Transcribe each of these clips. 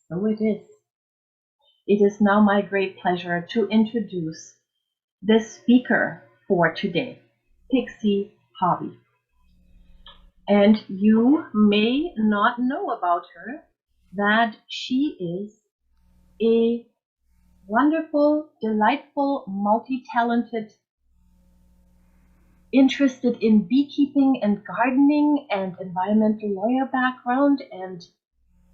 So it is. It is now my great pleasure to introduce the speaker for today, Pixie Hobby. And you may not know about her that she is a wonderful, delightful, multi-talented, interested in beekeeping and gardening and environmental lawyer background, and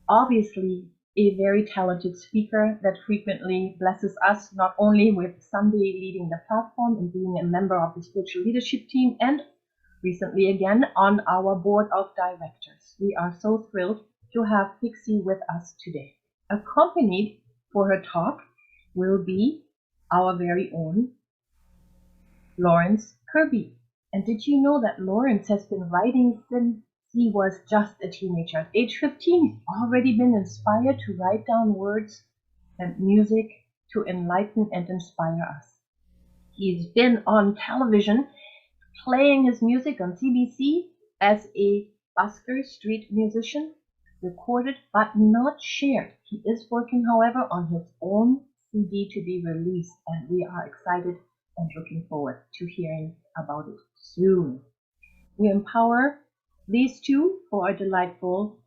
obviously a very talented speaker that frequently blesses us not only with Sunday leading the platform and being a member of the spiritual leadership team, and recently again on our board of directors. We are so thrilled to have Pixie with us today. Accompanied for her talk will be our very own Lawrence Kirby. And did you know that Lawrence has been writing since he was just a teenager? At age 15, he's already been inspired to write down words and music to enlighten and inspire us. He's been on television playing his music on CBC as a busker street musician, recorded but not shared. He is working, however, on his own CD to be released, and we are excited and looking forward to hearing about it soon. We empower these two for a delightful,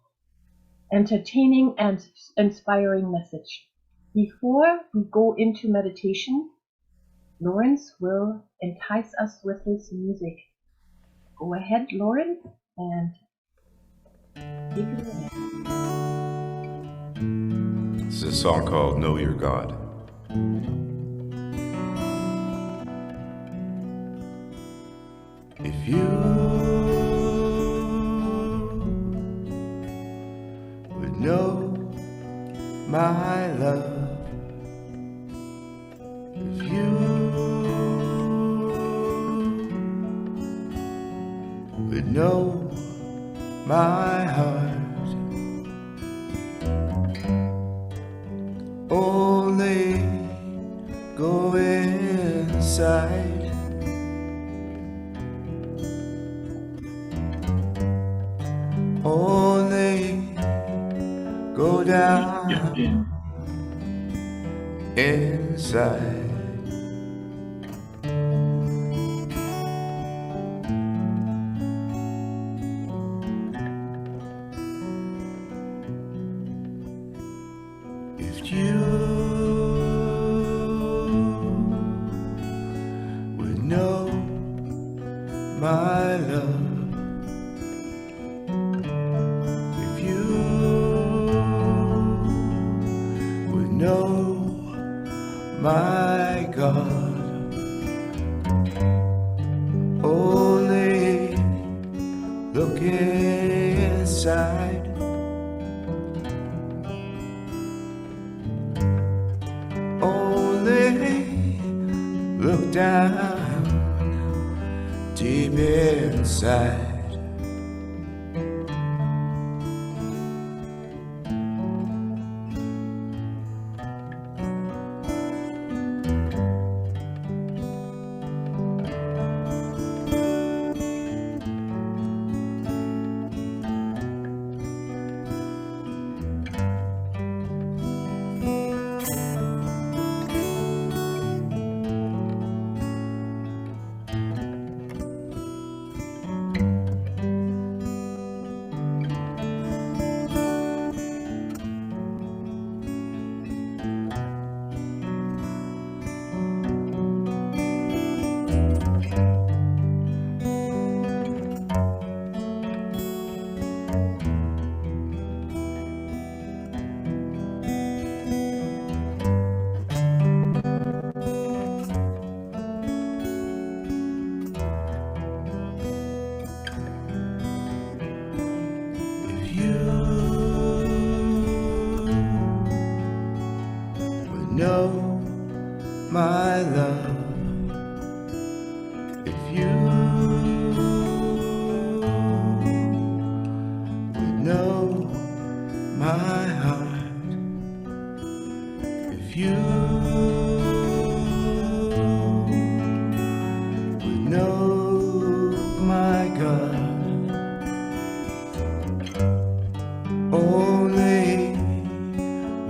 entertaining, and inspiring message. Before we go into meditation, Lawrence will entice us with his music. Go ahead, Lawrence, and take it away. This is a song called Know Your God. If you would know my love, if you would know my heart, only go inside. Only go down inside. If you would know my love, my God, only look inside. Only look down deep inside. Know my love, if you would know my heart, if you would know my God, only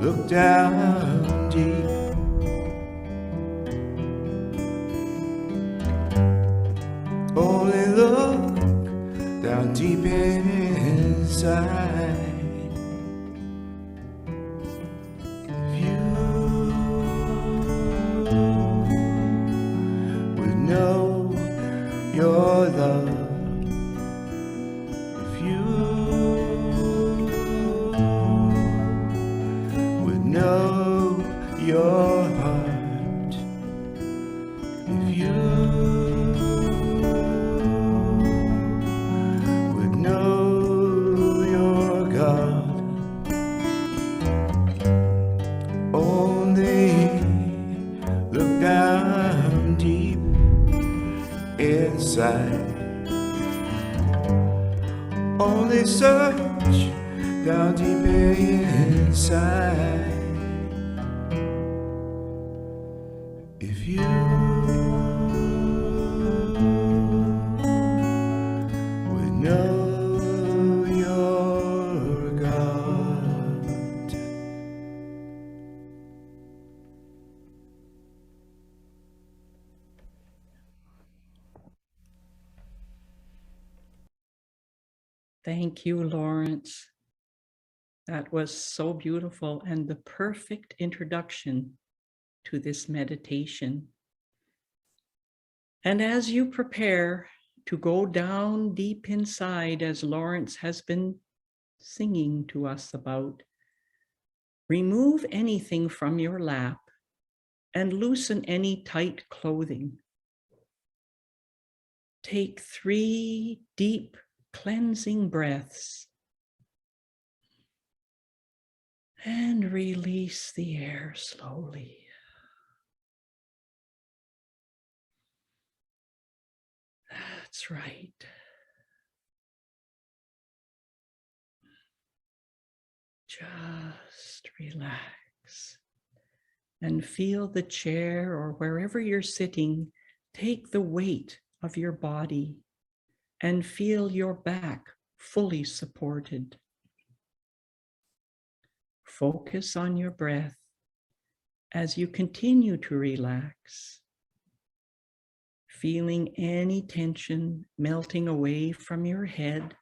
look down deep. Only look down deep inside. If you would know your love, if you would know your heart, if you would know your God, only look down deep inside. Only search down deep inside. If you would know your God. Thank you, Lawrence. That was so beautiful and the perfect introduction to this meditation. And as you prepare to go down deep inside, as Lawrence has been singing to us about, remove anything from your lap and loosen any tight clothing. Take 3 deep cleansing breaths and release the air slowly. That's right. Just relax and feel the chair or wherever you're sitting, take the weight of your body and feel your back fully supported. Focus on your breath as you continue to relax, feeling any tension melting away from your head,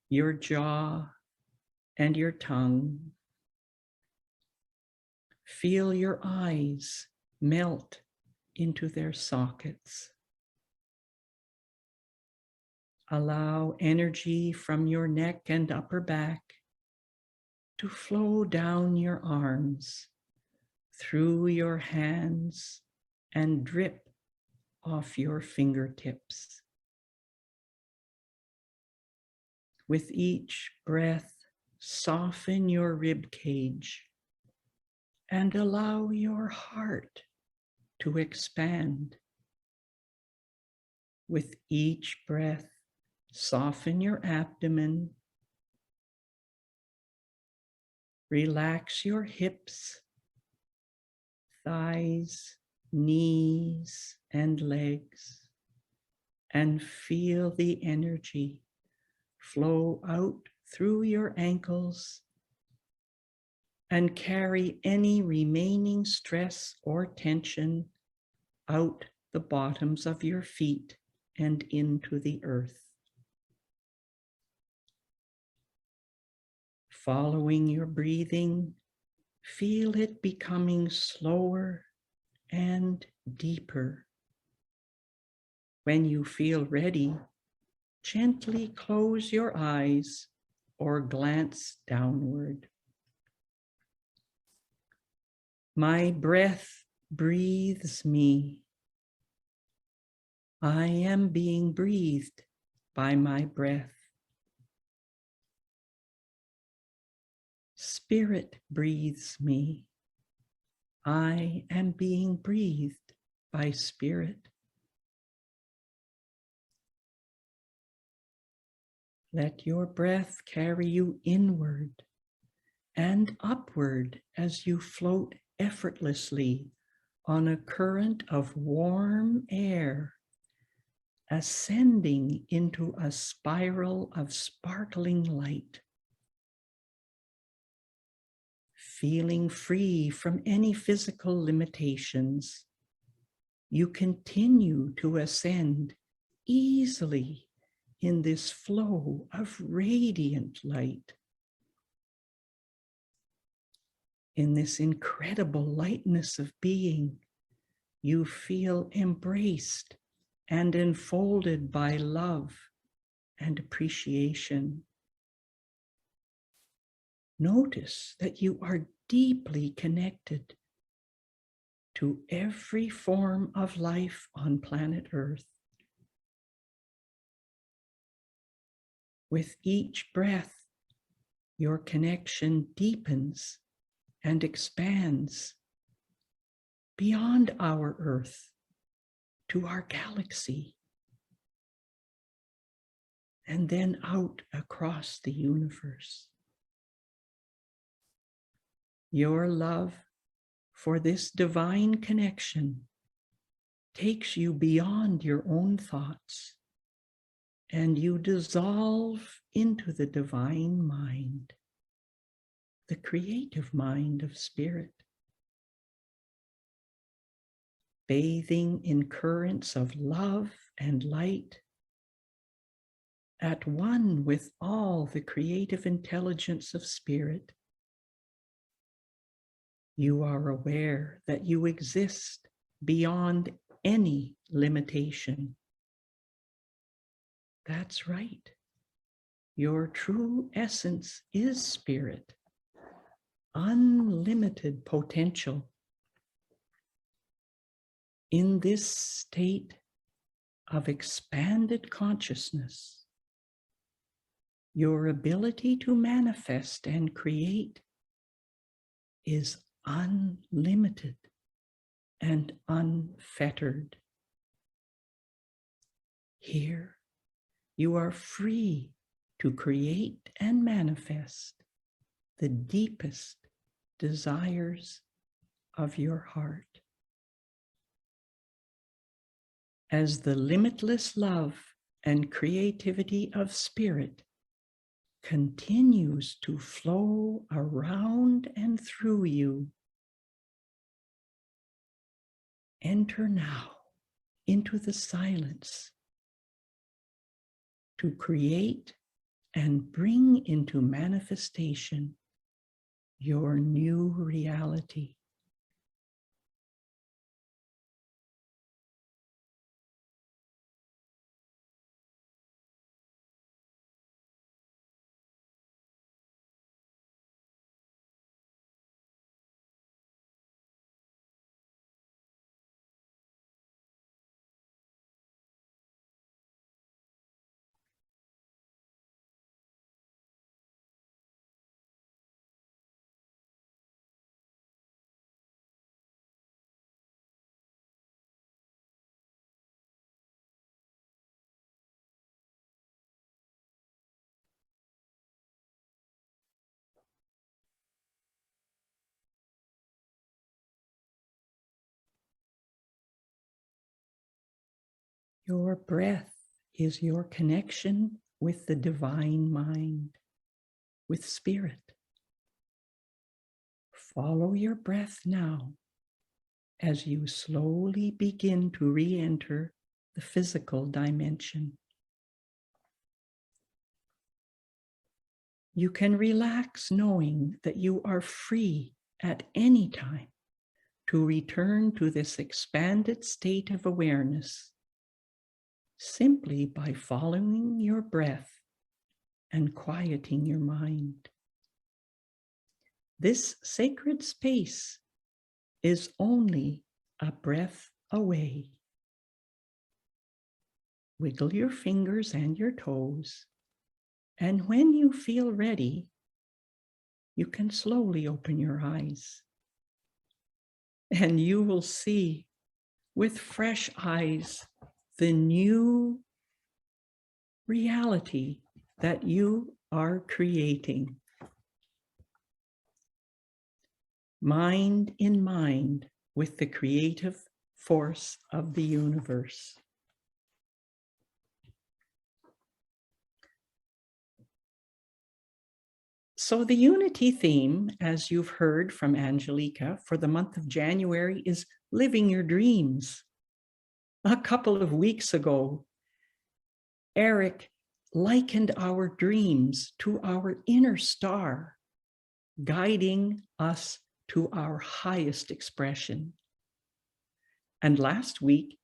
your jaw, and your tongue. Feel your eyes melt into their sockets. Allow energy from your neck and upper back to flow down your arms, through your hands, and drip off your fingertips. With each breath, soften your rib cage and allow your heart to expand. With each breath, soften your abdomen. Relax your hips, thighs, knees, and legs, and feel the energy flow out through your ankles and carry any remaining stress or tension out the bottoms of your feet and into the earth. Following your breathing, feel it becoming slower and deeper. When you feel ready, gently close your eyes or glance downward. My breath breathes me. I am being breathed by my breath. Spirit breathes me. I am being breathed by Spirit. Let your breath carry you inward and upward as you float effortlessly on a current of warm air, ascending into a spiral of sparkling light. feeling free from any physical limitations, you continue to ascend easily in this flow of radiant light. In this incredible lightness of being, you feel embraced and enfolded by love and appreciation. Notice that you are deeply connected to every form of life on planet Earth. With each breath, your connection deepens and expands beyond our Earth to our galaxy, and then out across the universe. Your love for this divine connection takes you beyond your own thoughts, and you dissolve into the divine mind, the creative mind of spirit, bathing in currents of love and light, at one with all the creative intelligence of spirit. You are aware that you exist beyond any limitation. That's right. Your true essence is spirit, unlimited potential. In this state of expanded consciousness, your ability to manifest and create is unlimited and unfettered. Here, you are free to create and manifest the deepest desires of your heart. As the limitless love and creativity of spirit continues to flow around and through you, enter now into the silence to create and bring into manifestation your new reality. Your breath is your connection with the divine mind, with spirit. Follow your breath now as you slowly begin to re-enter the physical dimension. You can relax knowing that you are free at any time to return to this expanded state of awareness simply by following your breath and quieting your mind. This sacred space is only a breath away. Wiggle your fingers and your toes, and when you feel ready, you can slowly open your eyes, and you will see with fresh eyes the new reality that you are creating. Mind in mind with the creative force of the universe. So the unity theme, as you've heard from Angelica, for the month of January is living your dreams. A couple of weeks ago, Eric likened our dreams to our inner star, guiding us to our highest expression. And last week,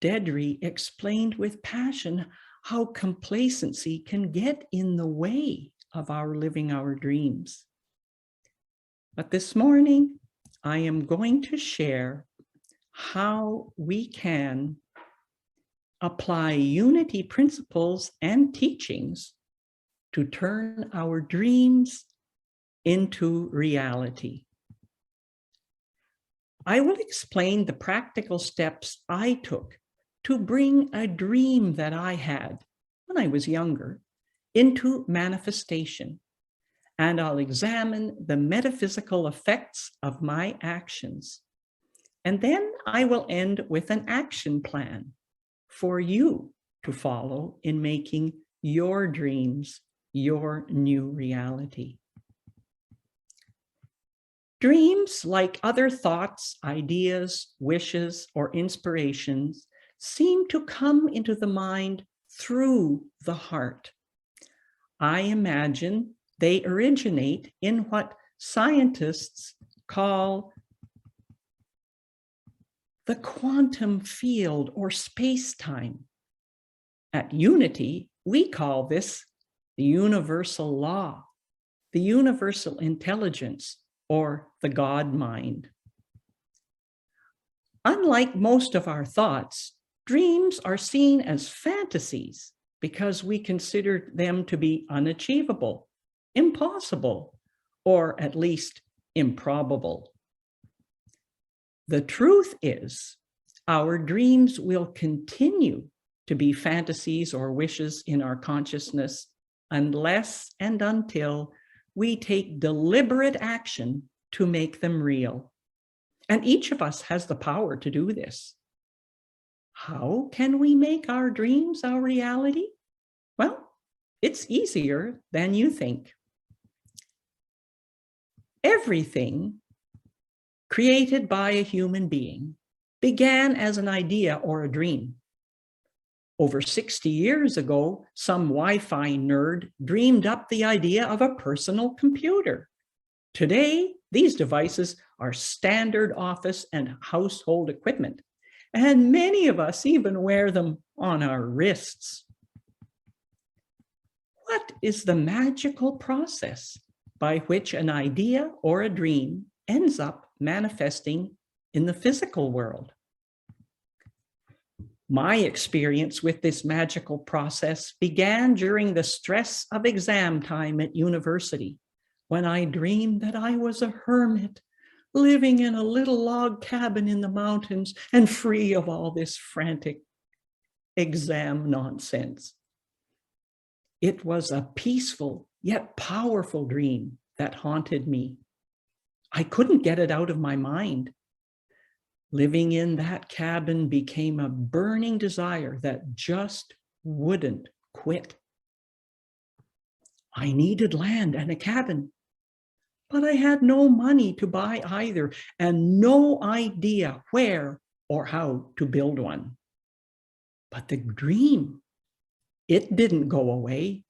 Dedri explained with passion how complacency can get in the way of our living our dreams. But this morning, I am going to share how we can apply unity principles and teachings to turn our dreams into reality. I will explain the practical steps I took to bring a dream that I had when I was younger into manifestation, and I'll examine the metaphysical effects of my actions. And then I will end with an action plan for you to follow in making your dreams your new reality. Dreams, like other thoughts, ideas, wishes, or inspirations, seem to come into the mind through the heart. I imagine they originate in what scientists call the quantum field or space-time. At Unity, we call this the universal law, the universal intelligence, or the God mind. Unlike most of our thoughts, dreams are seen as fantasies because we consider them to be unachievable, impossible, or at least improbable. The truth is, our dreams will continue to be fantasies or wishes in our consciousness unless and until we take deliberate action to make them real. And each of us has the power to do this. How can we make our dreams our reality? Well, it's easier than you think. Everything created by a human being began as an idea or a dream. Over 60 years ago, some Wi-Fi nerd dreamed up the idea of a personal computer. Today, these devices are standard office and household equipment, and many of us even wear them on our wrists. What is the magical process by which an idea or a dream ends up manifesting in the physical world? My experience with this magical process began during the stress of exam time at university, when I dreamed that I was a hermit living in a little log cabin in the mountains and free of all this frantic exam nonsense. It was a peaceful yet powerful dream that haunted me. I couldn't get it out of my mind. Living in that cabin became a burning desire that just wouldn't quit. I needed land and a cabin, but I had no money to buy either and no idea where or how to build one. But the dream, it didn't go away.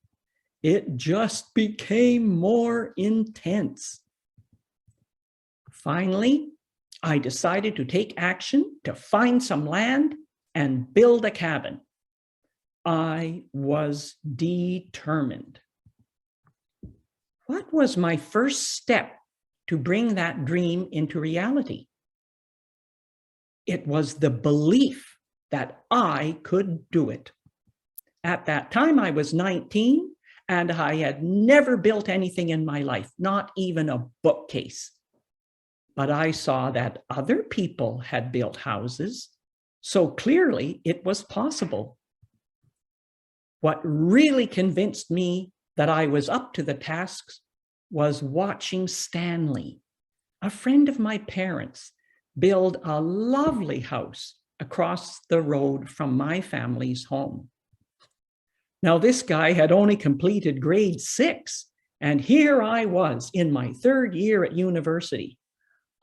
It just became more intense. Finally, I decided to take action to find some land and build a cabin. I was determined. What was my first step to bring that dream into reality? It was the belief that I could do it. At that time, I was 19, and I had never built anything in my life, not even a bookcase. But I saw that other people had built houses, so clearly it was possible. What really convinced me that I was up to the tasks was watching Stanley, a friend of my parents, build a lovely house across the road from my family's home. Now, this guy had only completed grade 6, And here I was in my third year at university.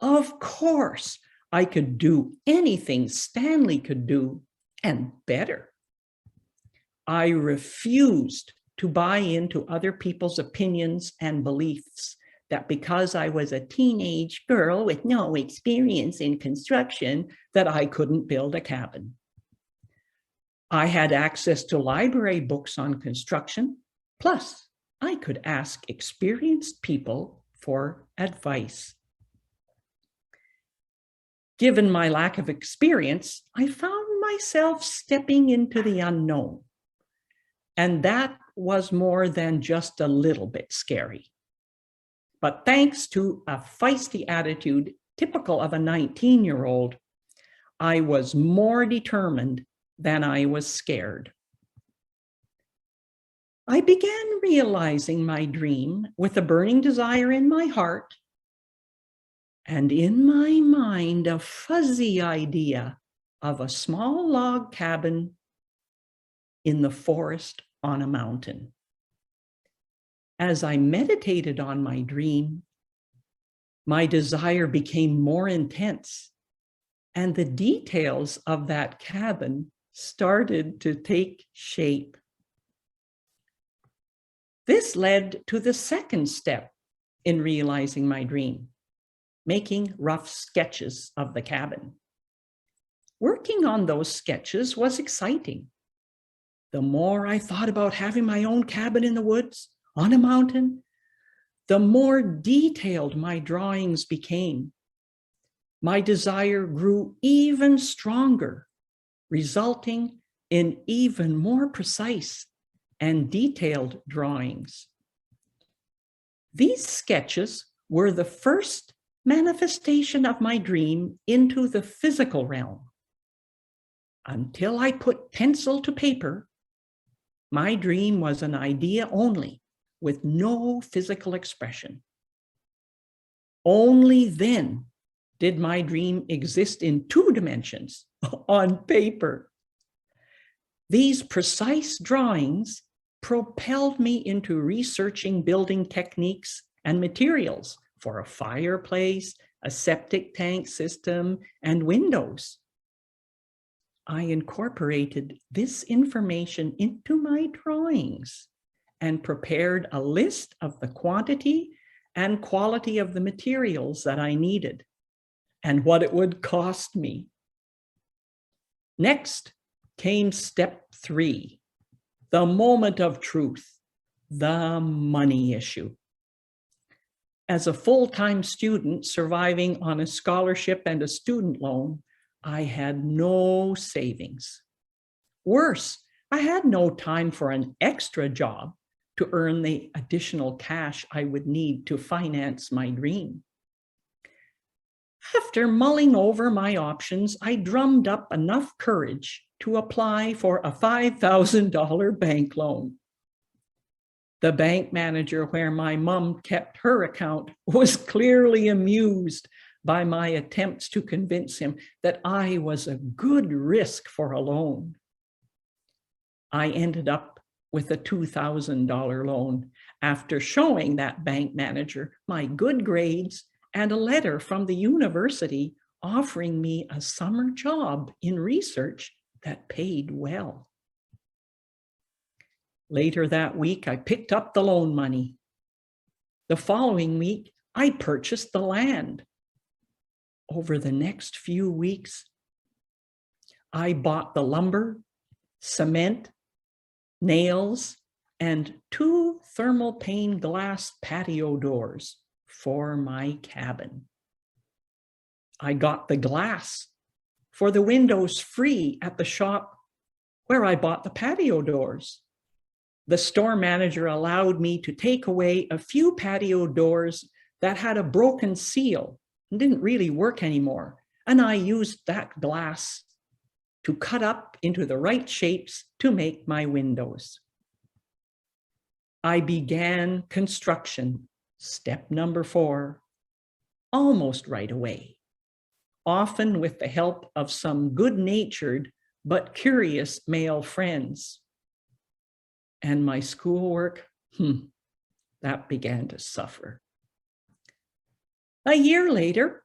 Of course, I could do anything Stanley could do and better. I refused to buy into other people's opinions and beliefs that because I was a teenage girl with no experience in construction, that I couldn't build a cabin. I had access to library books on construction, plus I could ask experienced people for advice. Given my lack of experience, I found myself stepping into the unknown. And that was more than just a little bit scary. But thanks to a feisty attitude typical of a 19-year-old, I was more determined than I was scared. I began realizing my dream with a burning desire in my heart and in my mind a fuzzy idea of a small log cabin in the forest on a mountain. As I meditated on my dream, my desire became more intense, and the details of that cabin started to take shape. This led to the second step in realizing my dream, making rough sketches of the cabin. Working on those sketches was exciting. The more I thought about having my own cabin in the woods, on a mountain, the more detailed my drawings became. My desire grew even stronger, resulting in even more precise and detailed drawings. These sketches were the first manifestation of my dream into the physical realm. Until I put pencil to paper, my dream was an idea only, with no physical expression. Only then did my dream exist in 2 dimensions on paper. These precise drawings propelled me into researching building techniques and materials for a fireplace, a septic tank system, and windows. I incorporated this information into my drawings and prepared a list of the quantity and quality of the materials that I needed and what it would cost me. Next came step 3, the moment of truth, the money issue. As a full-time student surviving on a scholarship and a student loan, I had no savings. Worse, I had no time for an extra job to earn the additional cash I would need to finance my dream. After mulling over my options, I drummed up enough courage to apply for a $5,000 bank loan. The bank manager where my mom kept her account was clearly amused by my attempts to convince him that I was a good risk for a loan. I ended up with a $2,000 loan after showing that bank manager my good grades and a letter from the university offering me a summer job in research that paid well. Later that week, I picked up the loan money. The following week, I purchased the land. Over the next few weeks, I bought the lumber, cement, nails, and 2 thermal pane glass patio doors for my cabin. I got the glass for the windows free at the shop where I bought the patio doors. The store manager allowed me to take away a few patio doors that had a broken seal and didn't really work anymore, and I used that glass to cut up into the right shapes to make my windows. I began construction, step number 4, almost right away, often with the help of some good-natured but curious male friends. And my schoolwork, that began to suffer. A year later,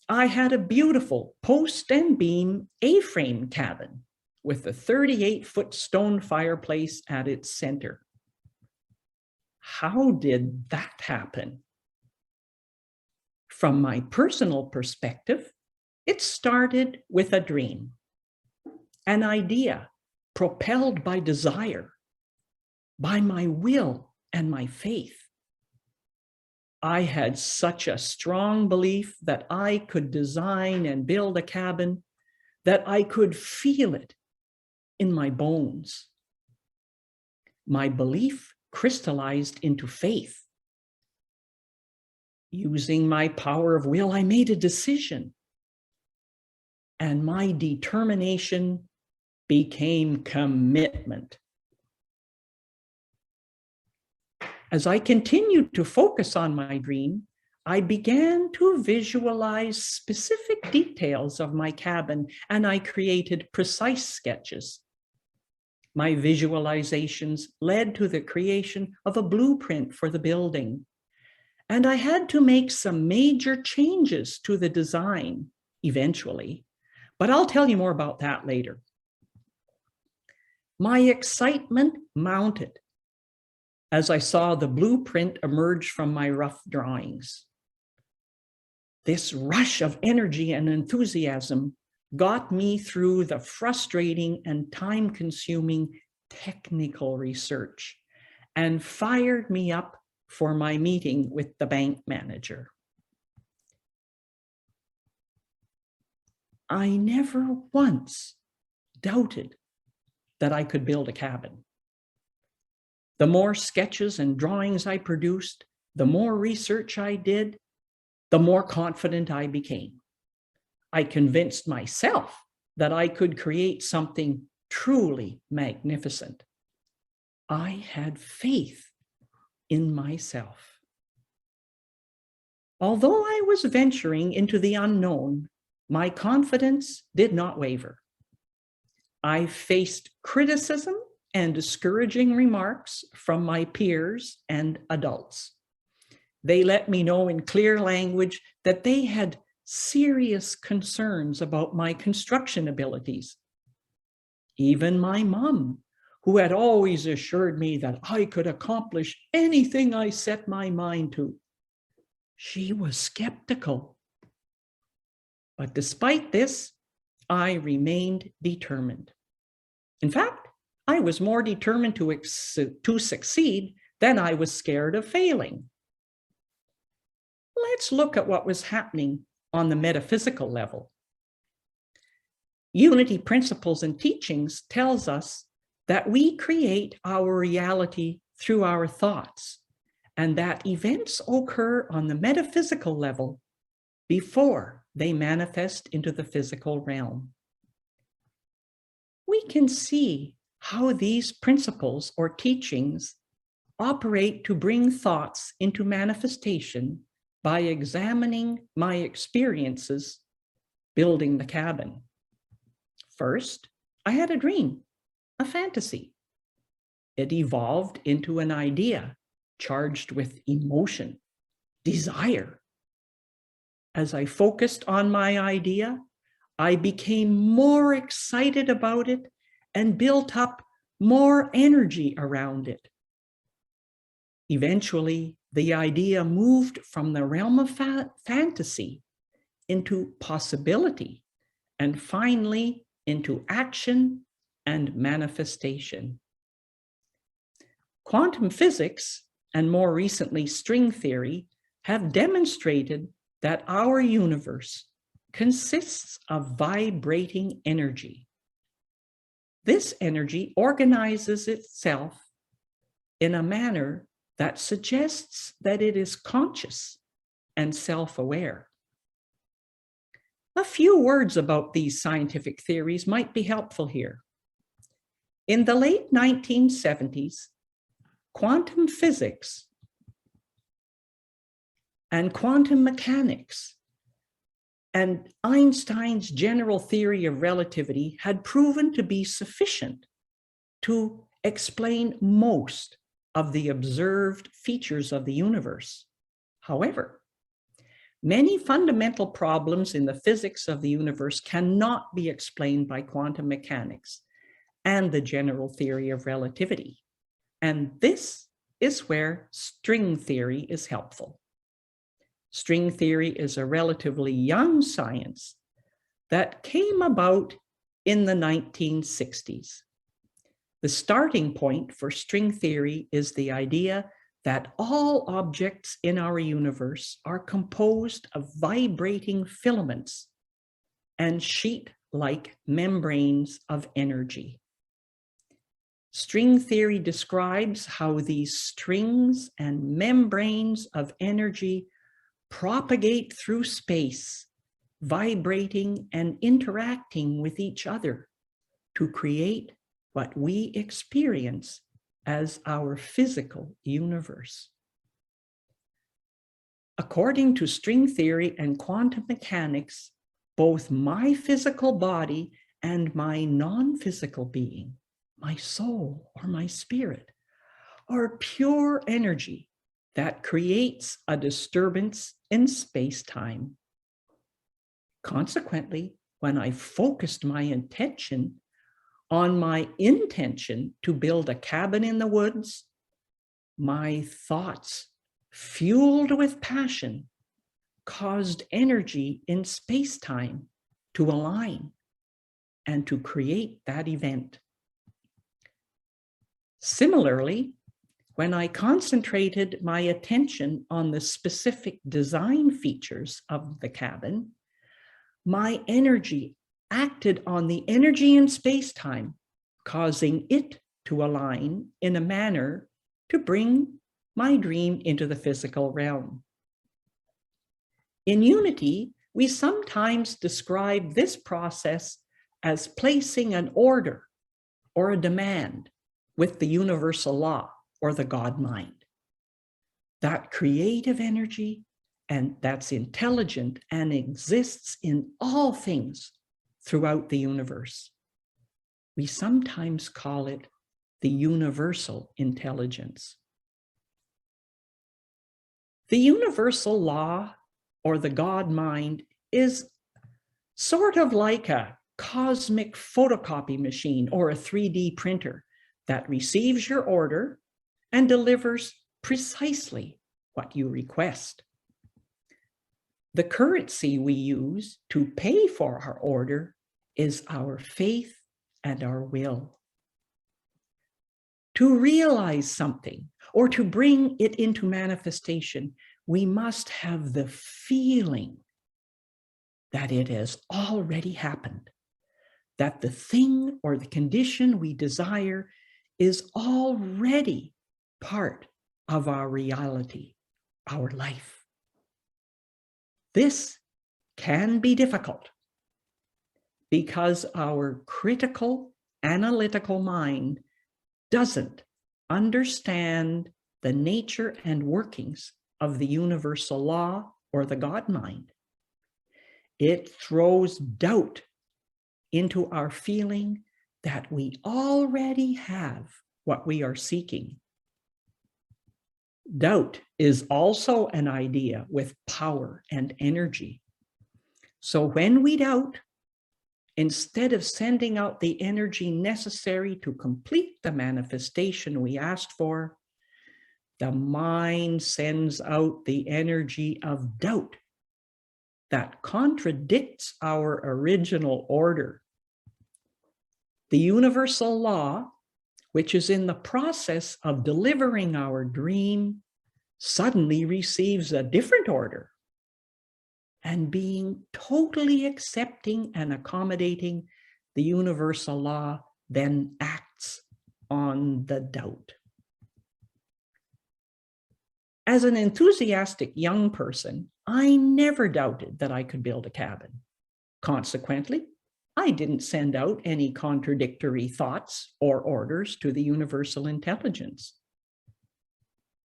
I had a beautiful post and beam A-frame cabin with a 38-foot stone fireplace at its center. How did that happen? From my personal perspective, it started with a dream, an idea propelled by desire, by my will and my faith. I had such a strong belief that I could design and build a cabin that I could feel it in my bones. My belief crystallized into faith. Using my power of will, I made a decision, and my determination became commitment. As I continued to focus on my dream, I began to visualize specific details of my cabin, and I created precise sketches. My visualizations led to the creation of a blueprint for the building, and I had to make some major changes to the design eventually, but I'll tell you more about that later. My excitement mounted as I saw the blueprint emerge from my rough drawings. This rush of energy and enthusiasm got me through the frustrating and time-consuming technical research and fired me up for my meeting with the bank manager. I never once doubted that I could build a cabin. The more sketches and drawings I produced, the more research I did, the more confident I became. I convinced myself that I could create something truly magnificent. I had faith in myself. Although I was venturing into the unknown, my confidence did not waver. I faced criticism and discouraging remarks from my peers and adults. They let me know in clear language that they had serious concerns about my construction abilities. Even my mom, who had always assured me that I could accomplish anything I set my mind to, she was skeptical. But despite this, I remained determined. In fact, I was more determined to succeed than I was scared of failing. Let's look at what was happening on the metaphysical level. Unity principles and teachings tells us that we create our reality through our thoughts, and that events occur on the metaphysical level before they manifest into the physical realm. We can see how these principles or teachings operate to bring thoughts into manifestation by examining my experiences building the cabin. First, I had a dream, a fantasy. It evolved into an idea charged with emotion, desire. As I focused on my idea, I became more excited about it and built up more energy around it. Eventually, the idea moved from the realm of fantasy into possibility, and finally into action and manifestation. Quantum physics, and more recently string theory, have demonstrated that our universe consists of vibrating energy. This energy organizes itself in a manner that suggests that it is conscious and self-aware. A few words about these scientific theories might be helpful here. In the late 1970s, quantum physics and quantum mechanics and Einstein's general theory of relativity had proven to be sufficient to explain most, of the observed features of the universe. However, many fundamental problems in the physics of the universe cannot be explained by quantum mechanics and the general theory of relativity. And this is where string theory is helpful. String theory is a relatively young science that came about in the 1960s. The starting point for string theory is the idea that all objects in our universe are composed of vibrating filaments and sheet-like membranes of energy. String theory describes how these strings and membranes of energy propagate through space, vibrating and interacting with each other to create what we experience as our physical universe. According to string theory and quantum mechanics, both my physical body and my non-physical being, my soul or my spirit, are pure energy that creates a disturbance in space-time. Consequently, when I focused my intention on my intention to build a cabin in the woods, my thoughts, fueled with passion, caused energy in space-time to align and to create that event. Similarly, when I concentrated my attention on the specific design features of the cabin, my energy acted on the energy in space-time, causing it to align in a manner to bring my dream into the physical realm. In Unity, we sometimes describe this process as placing an order or a demand with the universal law or the God mind. That creative energy and that's intelligent and exists in all things throughout the universe. We sometimes call it the universal intelligence. The universal law or the God mind is sort of like a cosmic photocopy machine or a 3D printer that receives your order and delivers precisely what you request. The currency we use to pay for our order is our faith and our will. To realize something or to bring it into manifestation, we must have the feeling that it has already happened, that the thing or the condition we desire is already part of our reality, our life. This can be difficult because our critical, analytical mind doesn't understand the nature and workings of the universal law or the God mind. It throws doubt into our feeling that we already have what we are seeking. Doubt is also an idea with power and energy. So when we doubt, instead of sending out the energy necessary to complete the manifestation we asked for, the mind sends out the energy of doubt that contradicts our original order. The universal law, which is in the process of delivering our dream, suddenly receives a different order. And being totally accepting and accommodating the universal law then acts on the doubt. As an enthusiastic young person, I never doubted that I could build a cabin. Consequently, I didn't send out any contradictory thoughts or orders to the universal intelligence.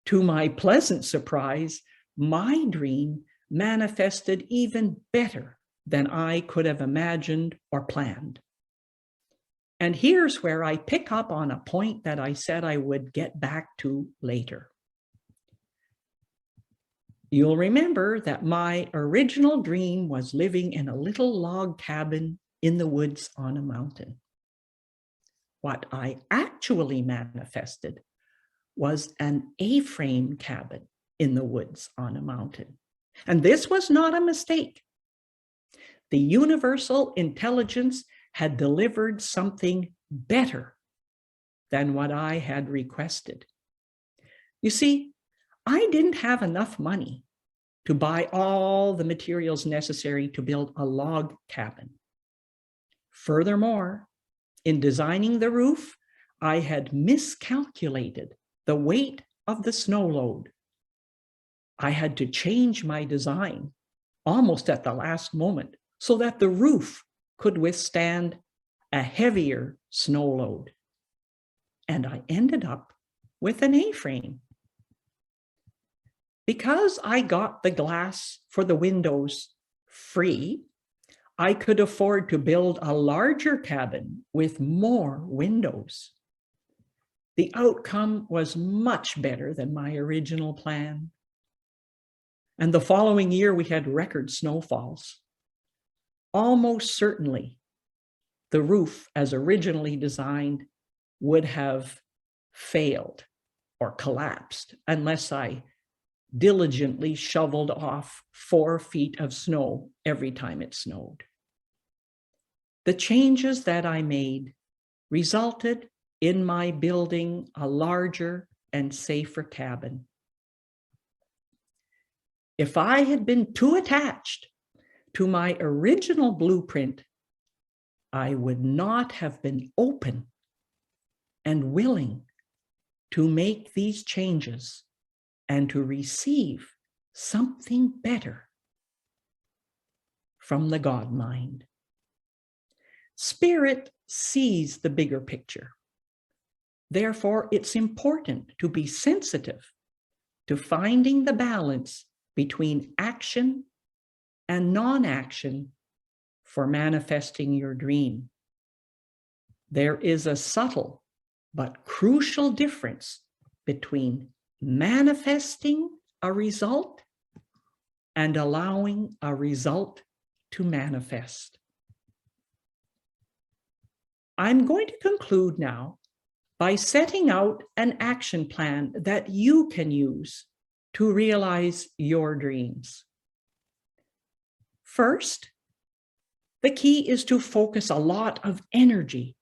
To my pleasant surprise, my dream manifested even better than I could have imagined or planned. And here's where I pick up on a point that I said I would get back to later. You'll remember that my original dream was living in a little log cabin in the woods on a mountain. What I actually manifested was an A-frame cabin in the woods on a mountain. And this was not a mistake. The universal intelligence had delivered something better than what I had requested. You see, I didn't have enough money to buy all the materials necessary to build a log cabin. Furthermore, in designing the roof, I had miscalculated the weight of the snow load. I had to change my design almost at the last moment so that the roof could withstand a heavier snow load. And I ended up with an A-frame. Because I got the glass for the windows free, I could afford to build a larger cabin with more windows. The outcome was much better than my original plan. And the following year, we had record snowfalls. Almost certainly, the roof, as originally designed, would have failed or collapsed unless I diligently shoveled off 4 feet of snow every time it snowed. The changes that I made resulted in my building a larger and safer cabin. If I had been too attached to my original blueprint, I would not have been open and willing to make these changes and to receive something better from the God mind. Spirit sees the bigger picture. Therefore, it's important to be sensitive to finding the balance between action and non-action for manifesting your dream. There is a subtle but crucial difference between manifesting a result and allowing a result to manifest. I'm going to conclude now by setting out an action plan that you can use to realize your dreams. First, the key is to focus a lot of energy,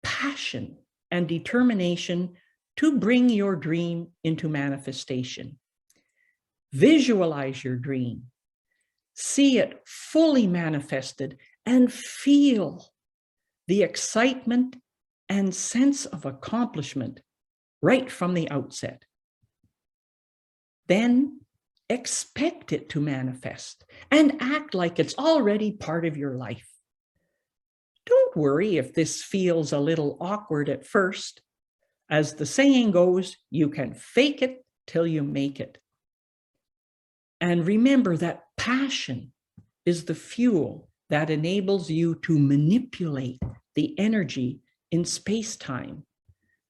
passion, and determination to bring your dream into manifestation. Visualize your dream, see it fully manifested, and feel the excitement and sense of accomplishment right from the outset. Then expect it to manifest and act like it's already part of your life. Don't worry if this feels a little awkward at first. As the saying goes, you can fake it till you make it. And remember that passion is the fuel that enables you to manipulate the energy in space-time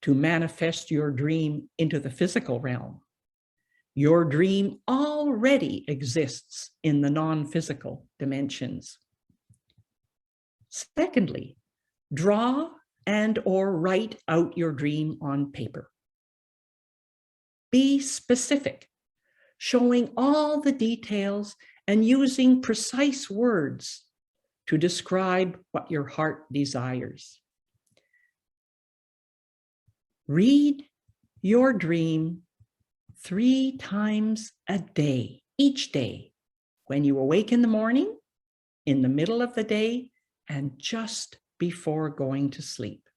to manifest your dream into the physical realm. Your dream already exists in the non-physical dimensions. Secondly, draw and/or write out your dream on paper. Be specific, showing all the details and using precise words to describe what your heart desires. Read your dream 3 times a day, each day, when you awake in the morning, in the middle of the day, and just before going to sleep.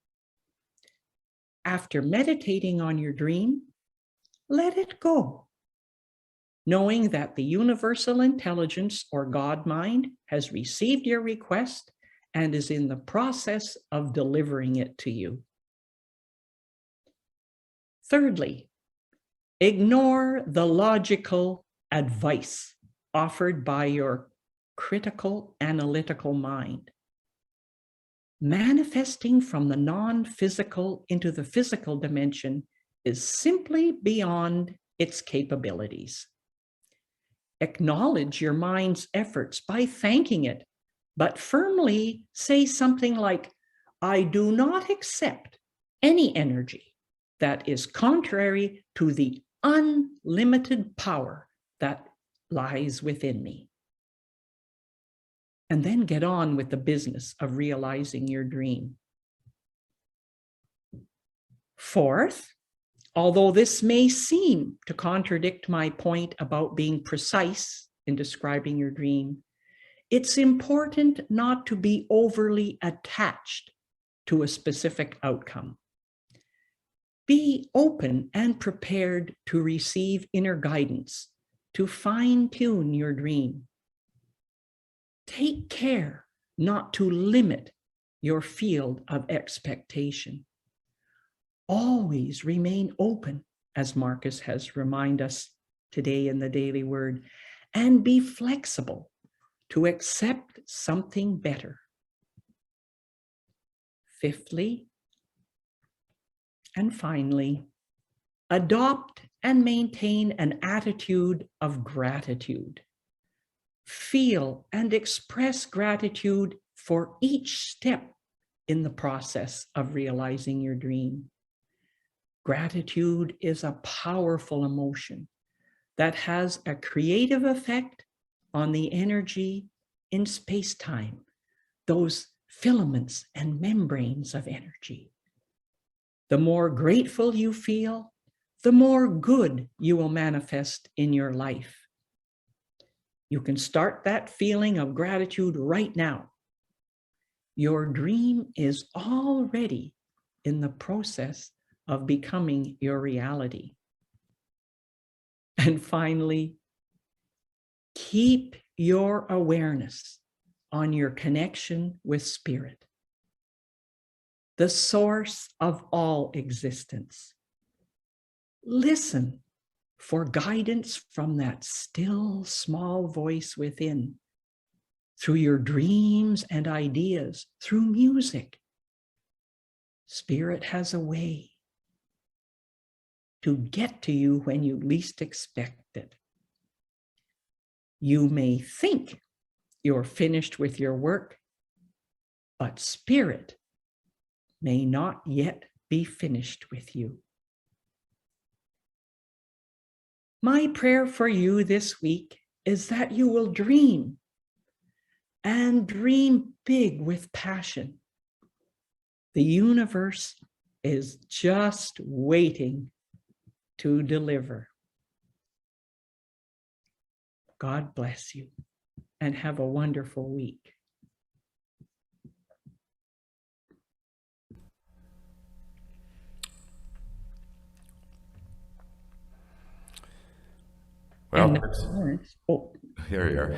After meditating on your dream, let it go, knowing that the universal intelligence or God mind has received your request and is in the process of delivering it to you. Thirdly, ignore the logical advice offered by your critical, analytical mind. manifesting from the non-physical into the physical dimension is simply beyond its capabilities. Acknowledge your mind's efforts by thanking it, but firmly say something like, I do not accept any energy that is contrary to the unlimited power that lies within me. And then get on with the business of realizing your dream. Fourth, although this may seem to contradict my point about being precise in describing your dream, it's important not to be overly attached to a specific outcome. Be open and prepared to receive inner guidance to fine-tune your dream. Take care not to limit your field of expectation. Always remain open, as Marcus has reminded us today in the Daily Word, and be flexible to accept something better. Fifthly, and finally, adopt and maintain an attitude of gratitude. Feel and express gratitude for each step in the process of realizing your dream. Gratitude is a powerful emotion that has a creative effect on the energy in space-time, those filaments and membranes of energy. The more grateful you feel, the more good you will manifest in your life. You can start that feeling of gratitude right now. Your dream is already in the process of becoming your reality. And finally, keep your awareness on your connection with Spirit, the source of all existence. Listen for guidance from that still small voice within, through your dreams and ideas, through music. Spirit has a way to get to you when you least expect it. You may think you're finished with your work, but Spirit may not yet be finished with you. My prayer for you this week is that you will dream, and dream big with passion. The universe is just waiting to deliver. God bless you, and have a wonderful week. Well, And Lawrence, here you are.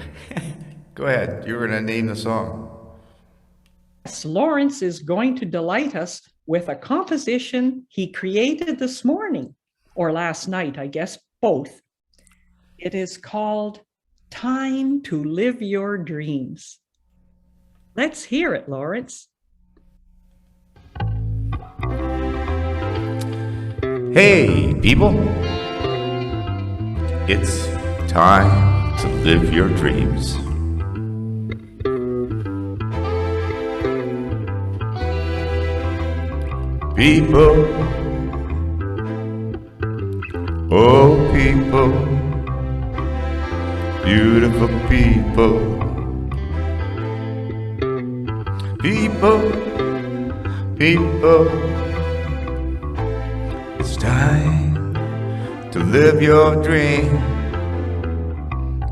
Go ahead. You were going to name the song. yes, Lawrence is going to delight us with a composition he created this morning, or last night, I guess, both. It is called Time to Live Your Dreams. Let's hear it, Lawrence. Hey, people. It's time to live your dreams. People, oh people, beautiful people. People, people, it's time to live your dream.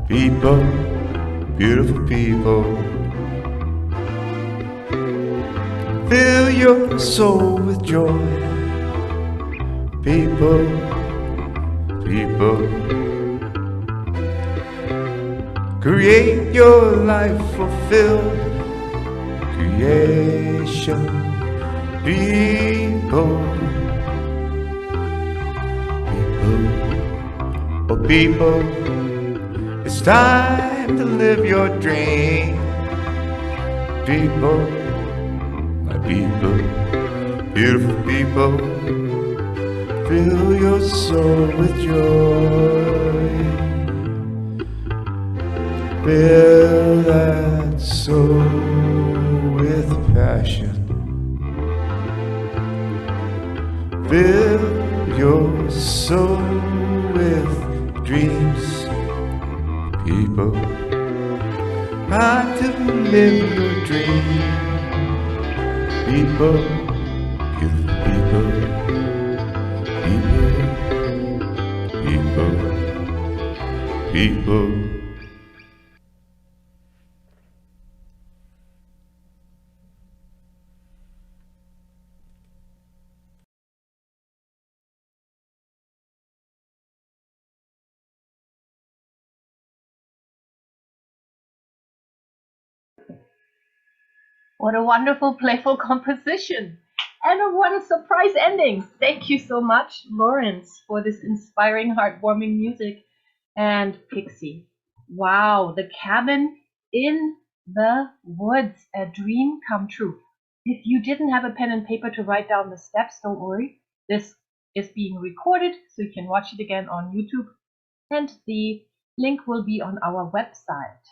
People, beautiful people, fill your soul with joy. People, people, create your life fulfilled creation. People, oh people, it's time to live your dream. People, My people, beautiful people, fill your soul with joy. Fill that soul with passion. Fill your soul with dreams. People, hard to live your dream. People, beautiful people, people, people. What a wonderful, playful composition. And what a surprise ending. Thank you so much, Lawrence, for this inspiring, heartwarming music. And Pixie. Wow, the cabin in the woods, a dream come true. If you didn't have a pen and paper to write down the steps, don't worry. This is being recorded, so you can watch it again on YouTube. And the link will be on our website.